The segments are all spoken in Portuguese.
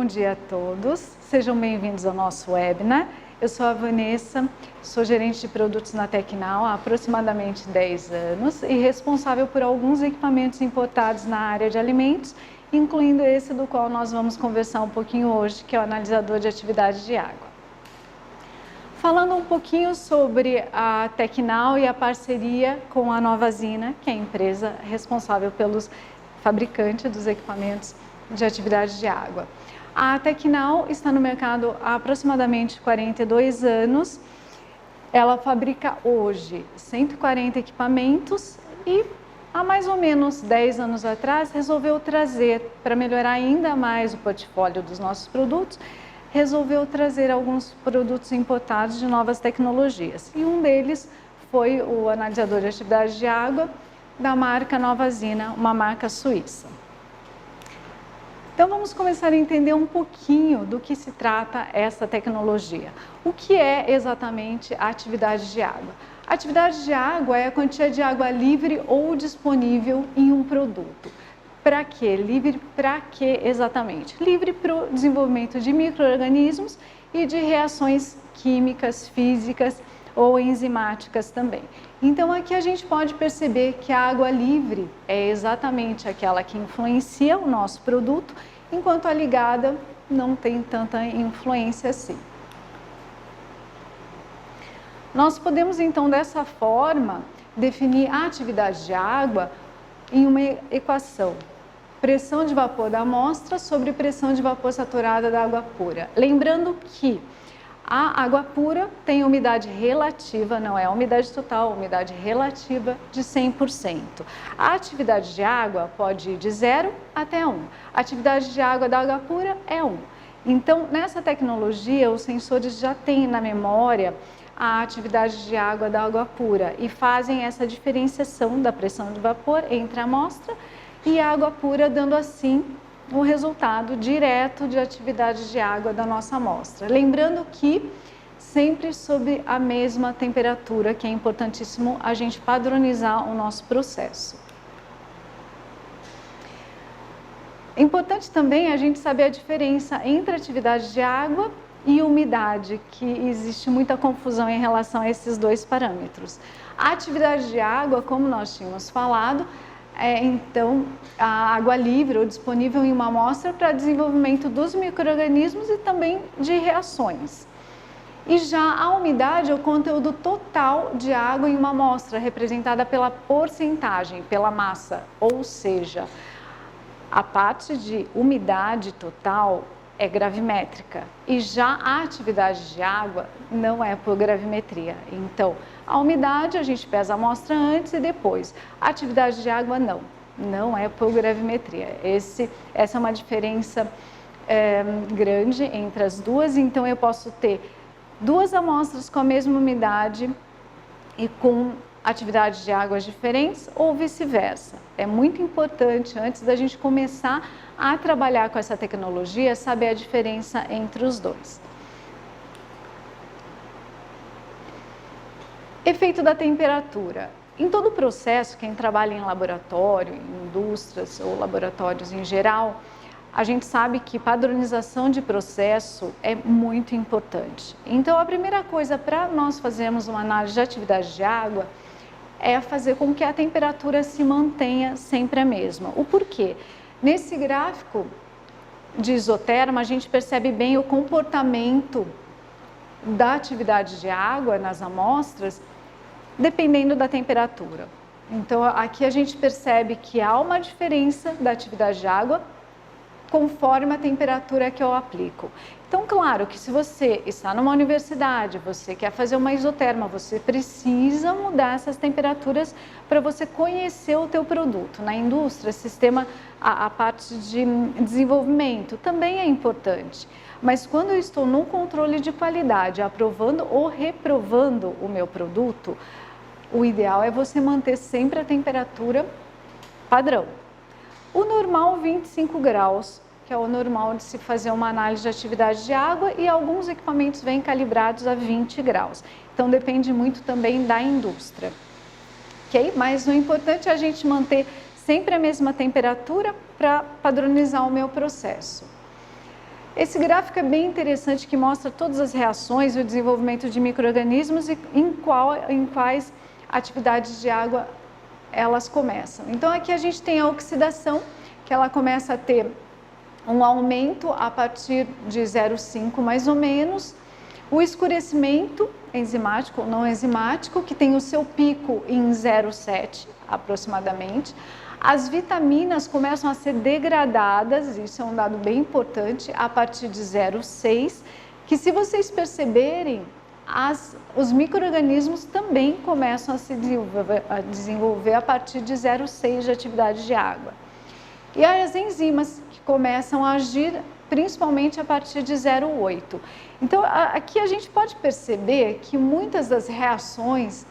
bom dia a todos, sejam bem-vindos ao nosso webinar. Eu sou a Vanessa, sou gerente de produtos na Tecnal há aproximadamente 10 anos e responsável por alguns equipamentos importados na área de alimentos, incluindo esse do qual nós vamos conversar um pouquinho hoje, que é o analisador de atividade de água. Falando um pouquinho sobre a Tecnal e a parceria com a Novazina, que é a empresa responsável pelos fabricantes dos equipamentos de atividade de água. A Tecnal está no mercado há aproximadamente 42 anos. Ela fabrica hoje 140 equipamentos e há mais ou menos 10 anos atrás resolveu trazer, para melhorar ainda mais o portfólio dos nossos produtos, resolveu trazer alguns produtos importados de novas tecnologias. E um deles foi o analisador de atividade de água da marca Novazina, uma marca suíça. Então vamos começar a entender um pouquinho do que se trata essa tecnologia. O que é exatamente a atividade de água? A atividade de água é a quantia de água livre ou disponível em um produto. Para quê? Livre para quê exatamente? Livre para o desenvolvimento de micro-organismos e de reações químicas, físicas ou enzimáticas também. Então aqui a gente pode perceber que a água livre é exatamente aquela que influencia o nosso produto, enquanto a ligada não tem tanta influência assim. Nós podemos então dessa forma definir a atividade de água em uma equação. Pressão de vapor da amostra sobre pressão de vapor saturada da água pura. Lembrando que a água pura tem umidade relativa, não é a umidade total, a umidade relativa de 100%. A atividade de água pode ir de 0 até 1. A atividade de água da água pura é 1. Então, nessa tecnologia, os sensores já têm na memória a atividade de água da água pura e fazem essa diferenciação da pressão de vapor entre a amostra e a água pura, dando assim o resultado direto de atividade de água da nossa amostra. Lembrando que sempre sob a mesma temperatura, que é importantíssimo a gente padronizar o nosso processo. É importante também a gente saber a diferença entre atividade de água e umidade, que existe muita confusão em relação a esses dois parâmetros. A atividade de água, como nós tínhamos falado, então a água livre ou disponível em uma amostra para desenvolvimento dos micro-organismos e também de reações. E já a umidade é o conteúdo total de água em uma amostra, representada pela porcentagem, pela massa, ou seja, a parte de umidade total é gravimétrica e já a atividade de água não é por gravimetria. Então, a umidade a gente pesa a amostra antes e depois. A atividade de água não é por gravimetria. Essa é uma diferença grande entre as duas. Então, eu posso ter duas amostras com a mesma umidade e com atividades de águas diferentes ou vice-versa. É muito importante, antes da gente começar a trabalhar com essa tecnologia, saber a diferença entre os dois. Efeito da temperatura. Em todo o processo, quem trabalha em laboratório, em indústrias ou laboratórios em geral, a gente sabe que padronização de processo é muito importante. Então, a primeira coisa para nós fazermos uma análise de atividade de água é fazer com que a temperatura se mantenha sempre a mesma. O porquê? Nesse gráfico de isoterma, a gente percebe bem o comportamento da atividade de água nas amostras, dependendo da temperatura. Então, aqui a gente percebe que há uma diferença da atividade de água conforme a temperatura que eu aplico. Então, claro que se você está numa universidade, você quer fazer uma isoterma, você precisa mudar essas temperaturas para você conhecer o teu produto. Na indústria, a parte de desenvolvimento também é importante. Mas quando eu estou no controle de qualidade, aprovando ou reprovando o meu produto, o ideal é você manter sempre a temperatura padrão. O normal 25 graus, que é o normal de se fazer uma análise de atividade de água, e alguns equipamentos vêm calibrados a 20 graus. Então depende muito também da indústria. Okay? Mas o importante é a gente manter sempre a mesma temperatura para padronizar o meu processo. Esse gráfico é bem interessante, que mostra todas as reações e o desenvolvimento de micro-organismos e em quais atividades de água elas começam. Então aqui a gente tem a oxidação, que ela começa a ter um aumento a partir de 0,5 mais ou menos. O escurecimento enzimático ou não enzimático, que tem o seu pico em 0,7 aproximadamente. As vitaminas começam a ser degradadas, isso é um dado bem importante, a partir de 0,6, que se vocês perceberem, os micro-organismos também começam a se desenvolver a partir de 0,6 de atividade de água. E as enzimas, que começam a agir principalmente a partir de 0,8. Então, aqui a gente pode perceber que muitas das reações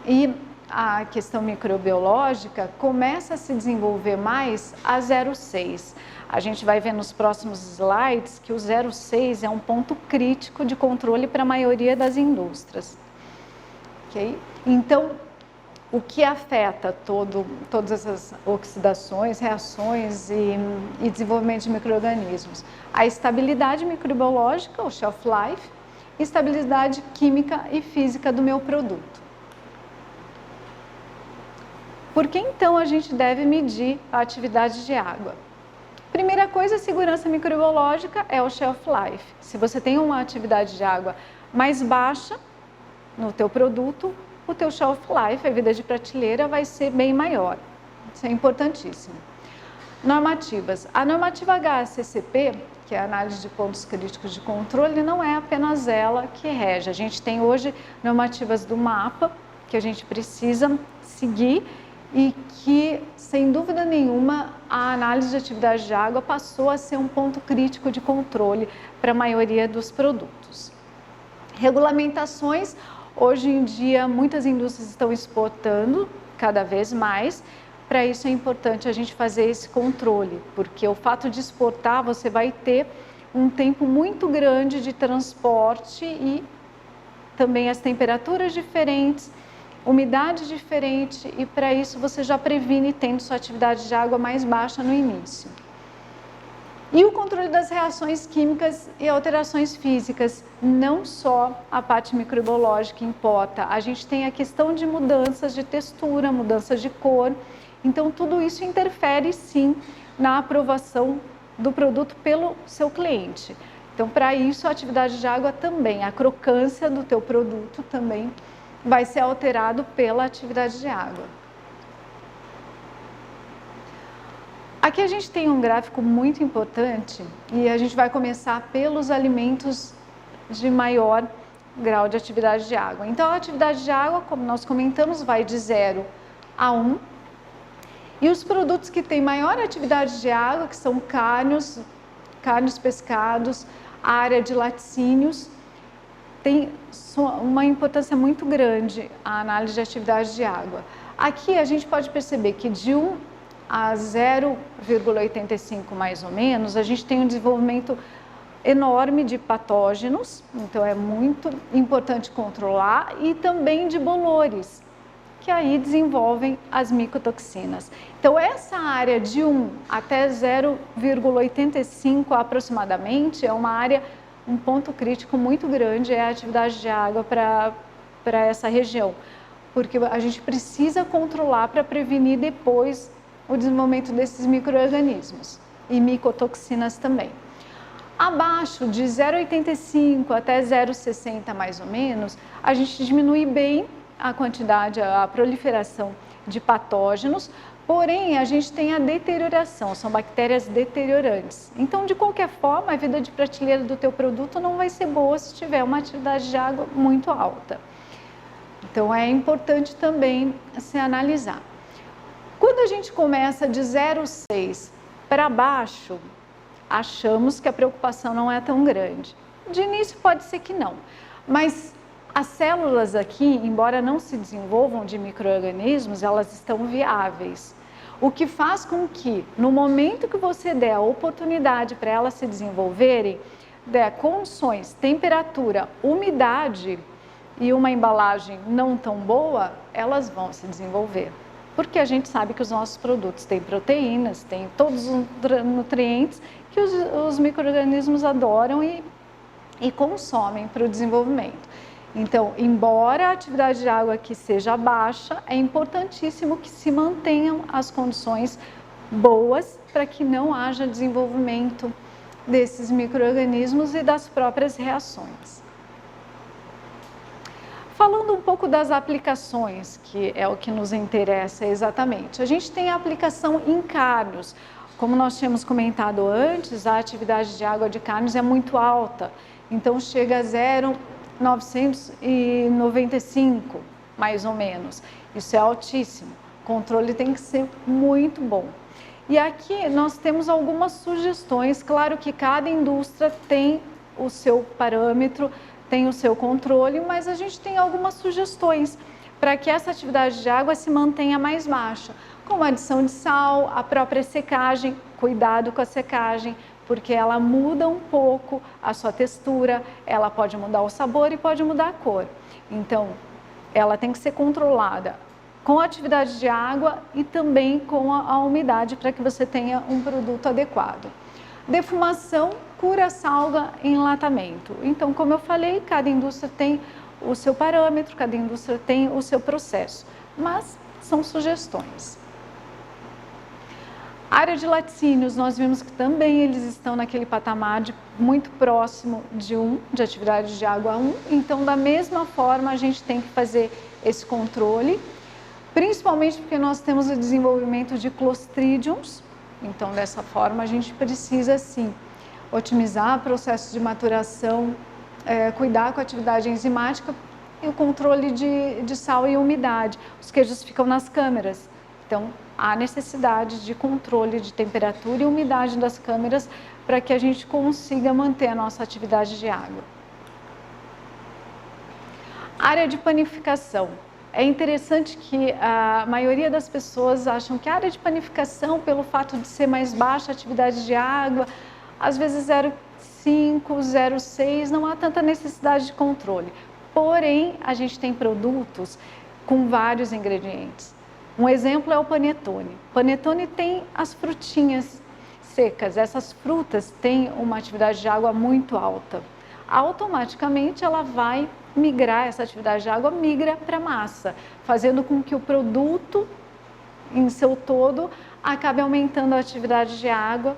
e a questão microbiológica começa a se desenvolver mais a 0,6. A gente vai ver nos próximos slides que o 0,6 é um ponto crítico de controle para a maioria das indústrias. Okay? Então, o que afeta todas essas oxidações, reações e desenvolvimento de micro-organismos? A estabilidade microbiológica, o shelf life, e estabilidade química e física do meu produto. Por que então a gente deve medir a atividade de água? Primeira coisa, a segurança microbiológica é o shelf life. Se você tem uma atividade de água mais baixa no teu produto, o teu shelf life, a vida de prateleira, vai ser bem maior. Isso é importantíssimo. Normativas. A normativa HACCP, que é a análise de pontos críticos de controle, não é apenas ela que rege. A gente tem hoje normativas do MAPA, que a gente precisa seguir e que, sem dúvida nenhuma, a análise de atividade de água passou a ser um ponto crítico de controle para a maioria dos produtos. Regulamentações. Hoje em dia, muitas indústrias estão exportando cada vez mais. Para isso é importante a gente fazer esse controle, porque o fato de exportar, você vai ter um tempo muito grande de transporte e também as temperaturas diferentes, umidade diferente, e para isso você já previne tendo sua atividade de água mais baixa no início. E o controle das reações químicas e alterações físicas, não só a parte microbiológica importa, a gente tem a questão de mudanças de textura, mudanças de cor, então tudo isso interfere sim na aprovação do produto pelo seu cliente. Então, para isso, a atividade de água também, a crocância do teu produto também vai ser alterado pela atividade de água. Aqui a gente tem um gráfico muito importante e a gente vai começar pelos alimentos de maior grau de atividade de água. Então, a atividade de água, como nós comentamos, vai de 0 a 1. E os produtos que têm maior atividade de água, que são carnes, pescados, a área de laticínios, tem uma importância muito grande a análise de atividade de água. Aqui a gente pode perceber que de 1 a 0,85 mais ou menos, a gente tem um desenvolvimento enorme de patógenos, então é muito importante controlar, e também de bolores, que aí desenvolvem as micotoxinas. Então essa área de 1 até 0,85 aproximadamente é uma área, um ponto crítico muito grande, é a atividade de água para essa região, porque a gente precisa controlar para prevenir depois o desenvolvimento desses micro-organismos e micotoxinas também. Abaixo de 0,85 até 0,60 mais ou menos, a gente diminui bem a quantidade, a proliferação de patógenos, porém a gente tem a deterioração, são bactérias deteriorantes. Então, de qualquer forma, a vida de prateleira do teu produto não vai ser boa se tiver uma atividade de água muito alta. Então, é importante também se analisar. Quando a gente começa de 0,6 para baixo, achamos que a preocupação não é tão grande. De início pode ser que não, mas as células aqui, embora não se desenvolvam de micro-organismos, elas estão viáveis. O que faz com que, no momento que você der a oportunidade para elas se desenvolverem, der condições, temperatura, umidade e uma embalagem não tão boa, elas vão se desenvolver. porque a gente sabe que os nossos produtos têm proteínas, têm todos os nutrientes que os micro-organismos adoram e consomem para o desenvolvimento. Então, embora a atividade de água aqui seja baixa, é importantíssimo que se mantenham as condições boas para que não haja desenvolvimento desses micro-organismos e das próprias reações. Falando um pouco das aplicações, que é o que nos interessa exatamente. A gente tem a aplicação em carnes. Como nós tínhamos comentado antes, a atividade de água de carnes é muito alta. Então, chega a 0,995, mais ou menos. Isso é altíssimo. O controle tem que ser muito bom. E aqui nós temos algumas sugestões. Claro que cada indústria tem o seu parâmetro, tem o seu controle, mas a gente tem algumas sugestões para que essa atividade de água se mantenha mais baixa, como a adição de sal, a própria secagem, cuidado com a secagem, porque ela muda um pouco a sua textura, ela pode mudar o sabor e pode mudar a cor. Então, ela tem que ser controlada com a atividade de água e também com a umidade para que você tenha um produto adequado. Defumação, cura, salga e enlatamento. Então, como eu falei, cada indústria tem o seu parâmetro, cada indústria tem o seu processo, mas são sugestões. Área de laticínios, nós vimos que também eles estão naquele patamar muito próximo de atividade de água 1, então da mesma forma a gente tem que fazer esse controle, principalmente porque nós temos o desenvolvimento de clostridiums. Então, dessa forma, a gente precisa, sim, otimizar o processo de maturação, cuidar com a atividade enzimática e o controle de sal e umidade. Os queijos ficam nas câmeras, então há necessidade de controle de temperatura e umidade das câmeras para que a gente consiga manter a nossa atividade de água. Área de panificação. É interessante que a maioria das pessoas acham que a área de panificação, pelo fato de ser mais baixa a atividade de água, às vezes 0,5, 0,6, não há tanta necessidade de controle. Porém, a gente tem produtos com vários ingredientes. Um exemplo é o panetone. Panetone tem as frutinhas secas. Essas frutas têm uma atividade de água muito alta. Automaticamente ela vai migrar, essa atividade de água migra para a massa, fazendo com que o produto em seu todo acabe aumentando a atividade de água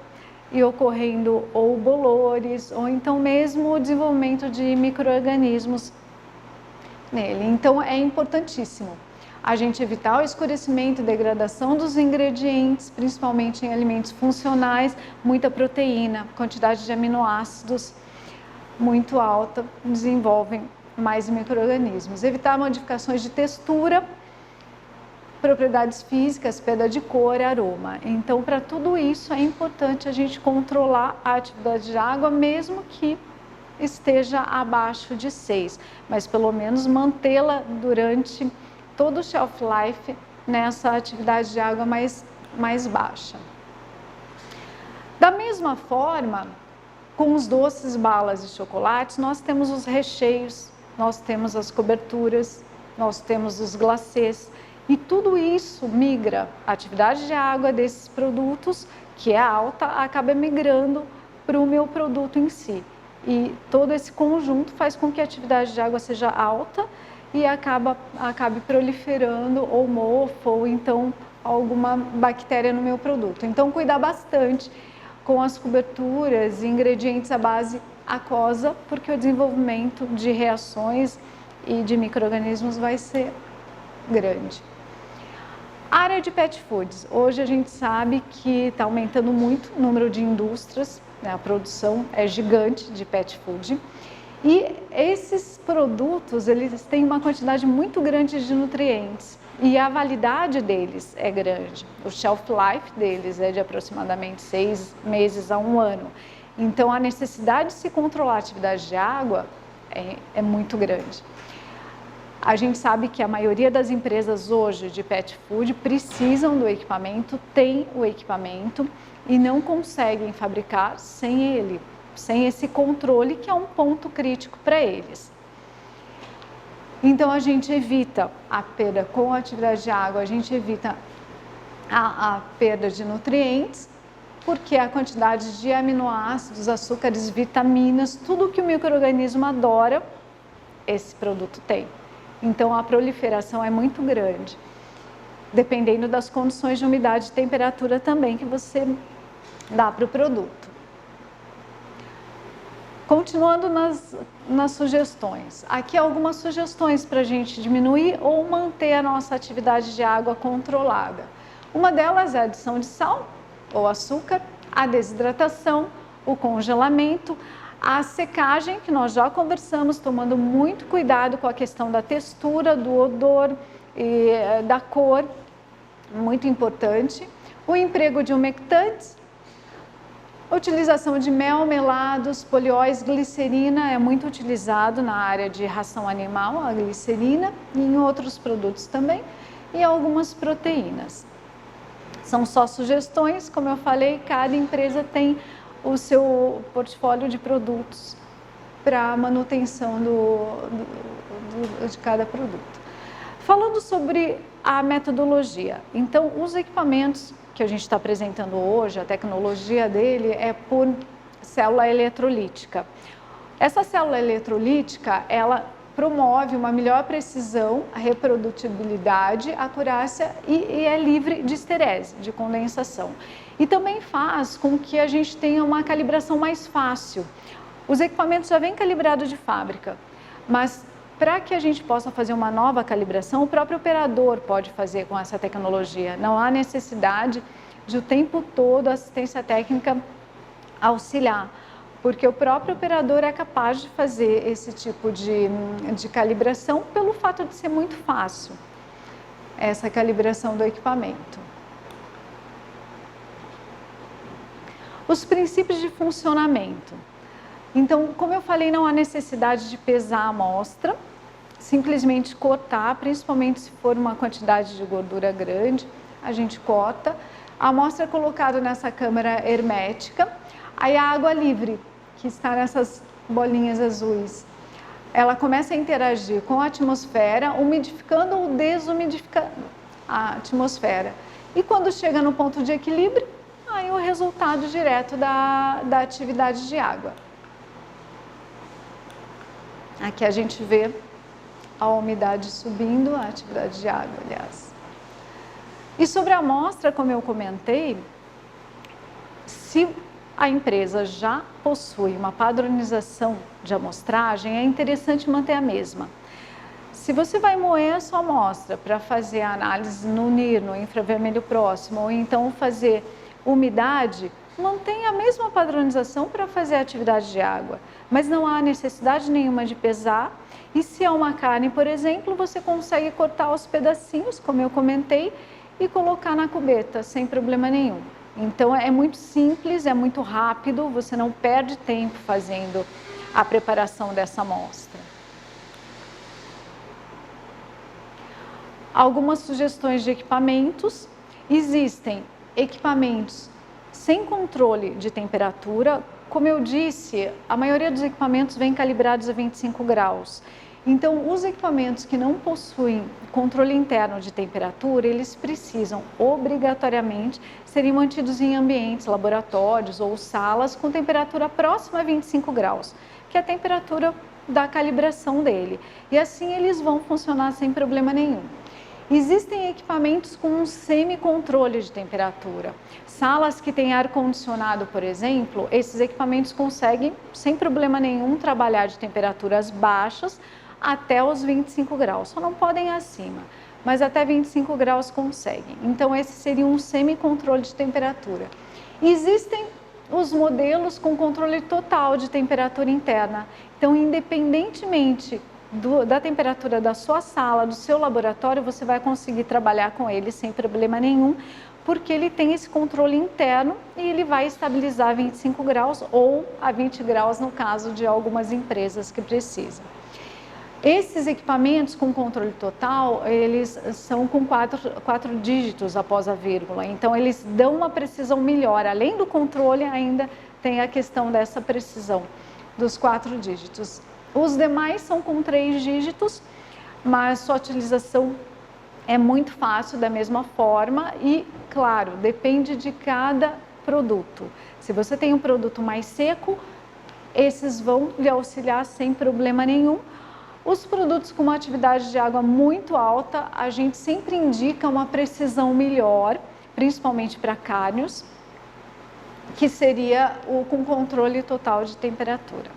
e ocorrendo ou bolores, ou então mesmo o desenvolvimento de micro-organismos nele. Então é importantíssimo a gente evitar o escurecimento e degradação dos ingredientes, principalmente em alimentos funcionais, muita proteína, quantidade de aminoácidos muito alta, desenvolvem mais micro-organismos. Evitar modificações de textura, propriedades físicas, perda de cor, aroma. Então, para tudo isso é importante a gente controlar a atividade de água, mesmo que esteja abaixo de 6, mas pelo menos mantê-la durante todo o shelf life nessa atividade de água mais baixa. Da mesma forma, com os doces, balas e chocolates, nós temos os recheios, nós temos as coberturas, nós temos os glacês e tudo isso migra. A atividade de água desses produtos, que é alta, acaba migrando para o meu produto em si. E todo esse conjunto faz com que a atividade de água seja alta e acabe proliferando ou mofo ou então alguma bactéria no meu produto. Então, cuidar bastante com as coberturas e ingredientes à base aquosa, porque o desenvolvimento de reações e de micro-organismos vai ser grande. Área de pet foods. Hoje a gente sabe que está aumentando muito o número de indústrias, né? A produção é gigante de pet food. E esses produtos, eles têm uma quantidade muito grande de nutrientes e a validade deles é grande. O shelf life deles é de aproximadamente 6 meses a 1 ano. Então, a necessidade de se controlar a atividade de água é muito grande. A gente sabe que a maioria das empresas hoje de pet food precisam do equipamento, tem o equipamento e não conseguem fabricar sem ele, sem esse controle que é um ponto crítico para eles. Então a gente evita a perda com a atividade de água, a gente evita a perda de nutrientes, porque a quantidade de aminoácidos, açúcares, vitaminas, tudo que o micro-organismo adora, esse produto tem. Então a proliferação é muito grande, dependendo das condições de umidade e temperatura também que você dá para o produto. Continuando nas sugestões, aqui algumas sugestões para a gente diminuir ou manter a nossa atividade de água controlada. Uma delas é a adição de sal ou açúcar, a desidratação, o congelamento, a secagem, que nós já conversamos, tomando muito cuidado com a questão da textura, do odor e da cor, muito importante. O emprego de umectantes, a utilização de mel, melados, polióis, glicerina é muito utilizado na área de ração animal, a glicerina, e em outros produtos também, e algumas proteínas. São só sugestões, como eu falei, cada empresa tem o seu portfólio de produtos para manutenção de cada produto. Falando sobre a metodologia, então os equipamentos que a gente está apresentando hoje, a tecnologia dele é por célula eletrolítica. Essa célula eletrolítica, ela promove uma melhor precisão, a reprodutibilidade, a acurácia e é livre de esterese, de condensação. E também faz com que a gente tenha uma calibração mais fácil. Os equipamentos já vêm calibrados de fábrica, mas para que a gente possa fazer uma nova calibração, o próprio operador pode fazer com essa tecnologia. Não há necessidade de o tempo todo a assistência técnica auxiliar, porque o próprio operador é capaz de fazer esse tipo de calibração pelo fato de ser muito fácil, essa calibração do equipamento. Os princípios de funcionamento. Então, como eu falei, não há necessidade de pesar a amostra, simplesmente cortar, principalmente se for uma quantidade de gordura grande, a gente corta. A amostra é colocada nessa câmara hermética, aí a água livre, que está nessas bolinhas azuis, ela começa a interagir com a atmosfera, umidificando ou desumidificando a atmosfera. E quando chega no ponto de equilíbrio, aí o resultado direto da atividade de água. Aqui a gente vê a umidade subindo, a atividade de água, aliás. E sobre a amostra, como eu comentei, se a empresa já possui uma padronização de amostragem, é interessante manter a mesma. Se você vai moer a sua amostra para fazer a análise no NIR, no infravermelho próximo, ou então fazer umidade, mantenha a mesma padronização para fazer a atividade de água, mas não há necessidade nenhuma de pesar. E se é uma carne, por exemplo, você consegue cortar os pedacinhos, como eu comentei, e colocar na cubeta, sem problema nenhum. Então é muito simples, é muito rápido, você não perde tempo fazendo a preparação dessa amostra. Algumas sugestões de equipamentos. Existem equipamentos sem controle de temperatura. Como eu disse, a maioria dos equipamentos vem calibrados a 25 graus. Então, os equipamentos que não possuem controle interno de temperatura, eles precisam obrigatoriamente serem mantidos em ambientes, laboratórios ou salas com temperatura próxima a 25 graus, que é a temperatura da calibração dele. E assim eles vão funcionar sem problema nenhum. Existem equipamentos com um semi-controle de temperatura. Salas que têm ar-condicionado, por exemplo, esses equipamentos conseguem, sem problema nenhum, trabalhar de temperaturas baixas até os 25 graus. Só não podem ir acima, mas até 25 graus conseguem. Então, esse seria um semi-controle de temperatura. Existem os modelos com controle total de temperatura interna. Então, independentemente da temperatura da sua sala, do seu laboratório, você vai conseguir trabalhar com ele sem problema nenhum, porque ele tem esse controle interno e ele vai estabilizar a 25 graus ou a 20 graus no caso de algumas empresas que precisam. Esses equipamentos com controle total, eles são com quatro dígitos após a vírgula, então eles dão uma precisão melhor. Além do controle, ainda tem a questão dessa precisão dos 4 dígitos. Os demais são com 3 dígitos. mas sua utilização é muito fácil da mesma forma e, claro, depende de cada produto. Se você tem um produto mais seco, esses vão lhe auxiliar sem problema nenhum. Os produtos com uma atividade de água muito alta, a gente sempre indica uma precisão melhor, principalmente para cárneos, que seria o com controle total de temperatura.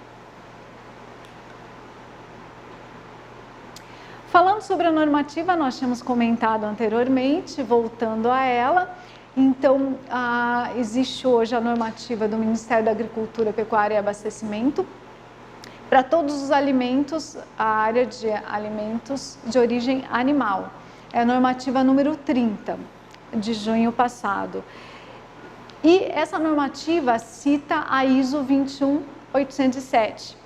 Falando sobre a normativa, nós tínhamos comentado anteriormente, voltando a ela. Então, existe hoje a normativa do Ministério da Agricultura, Pecuária e Abastecimento para todos os alimentos, a área de alimentos de origem animal. É a normativa número 30, de junho passado. E essa normativa cita a ISO 21807.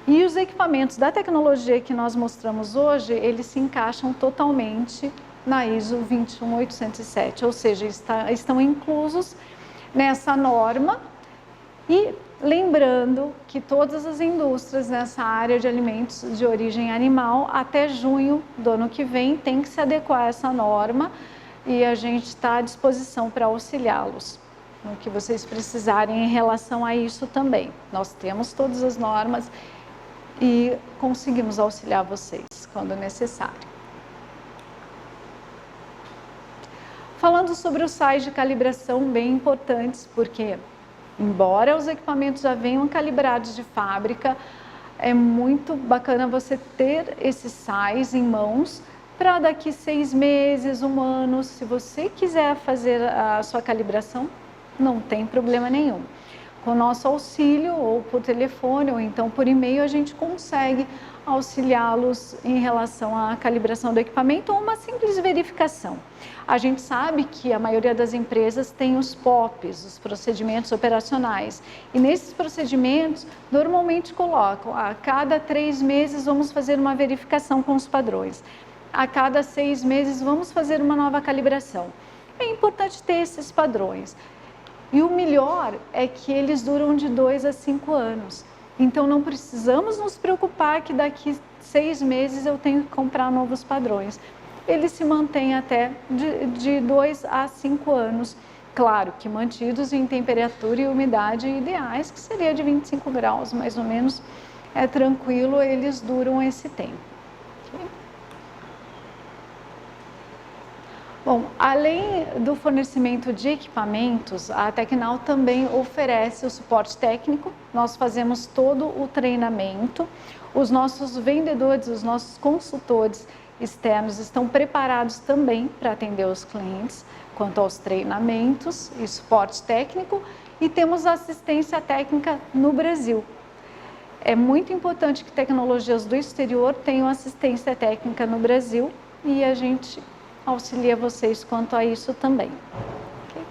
E os equipamentos da tecnologia que nós mostramos hoje, eles se encaixam totalmente na ISO 21807, ou seja, estão inclusos nessa norma. E lembrando que todas as indústrias nessa área de alimentos de origem animal, até junho do ano que vem, tem que se adequar a essa norma e a gente está à disposição para auxiliá-los no que vocês precisarem em relação a isso também. Nós temos todas as normas e conseguimos auxiliar vocês quando necessário. Falando sobre os sais de calibração bem importantes, porque embora os equipamentos já venham calibrados de fábrica, é muito bacana você ter esses sais em mãos para daqui 6 meses, 1 ano, se você quiser fazer a sua calibração, não tem problema nenhum. Com o nosso auxílio, ou por telefone, ou então por e-mail, a gente consegue auxiliá-los em relação à calibração do equipamento ou uma simples verificação. A gente sabe que a maioria das empresas tem os POPs, os procedimentos operacionais, e nesses procedimentos normalmente colocam a cada 3 meses vamos fazer uma verificação com os padrões, a cada 6 meses vamos fazer uma nova calibração. É importante ter esses padrões. E o melhor é que eles duram de 2 a 5 anos. Então não precisamos nos preocupar que daqui 6 meses eu tenho que comprar novos padrões. Eles se mantêm até de 2 a 5 anos. Claro que mantidos em temperatura e umidade ideais, que seria de 25 graus mais ou menos, é tranquilo, eles duram esse tempo. Okay? Bom, além do fornecimento de equipamentos, a Tecnal também oferece o suporte técnico. Nós fazemos todo o treinamento. Os nossos vendedores, os nossos consultores externos estão preparados também para atender os clientes quanto aos treinamentos e suporte técnico. E temos assistência técnica no Brasil. É muito importante que tecnologias do exterior tenham assistência técnica no Brasil e a gente auxilia vocês quanto a isso também. Okay?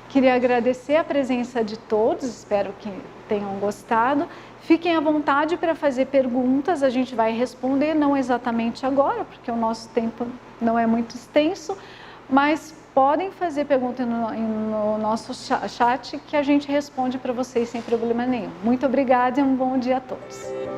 Queria agradecer a presença de todos, espero que tenham gostado. Fiquem à vontade para fazer perguntas, a gente vai responder, não exatamente agora, porque o nosso tempo não é muito extenso, mas podem fazer perguntas no nosso chat que a gente responde para vocês sem problema nenhum. Muito obrigada e um bom dia a todos.